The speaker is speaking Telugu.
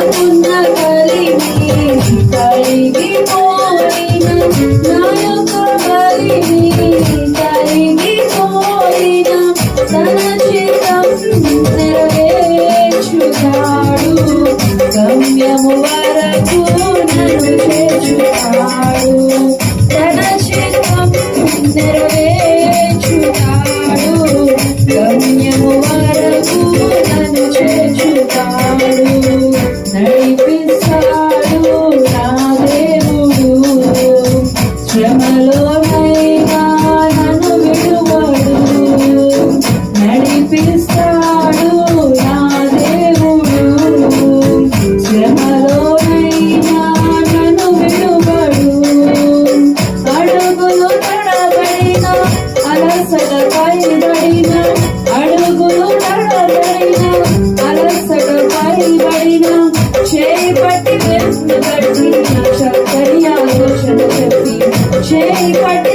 నాకున్న కలిమి కరిగిపోయిన నా యొక్క కలిమి కరిగిపోయిన తన చిత్తం నెరవేర్చుతాడు గమ్యము వరకు నన్ను చేర్చుతాడు తన చిత్తం నెరవేర్చుతాడు గమ్యము వరకు నన్ను చేర్చుతాడు నడిపిస్తాడు నా దేవుడు శ్రమలోనైనా నన్ను విడువడు నడిపిస్తాడు నా దేవుడు శ్రమలోనైనా నన్ను విడువడు అడుగులు తడబడిన అలసట పైబడిన అడుగులు తడబడిన అలసట పైబడిన చేపట్టి వెన్ను కట్టిన చక్కని ఆలోచన చెప్పి చేపట్టి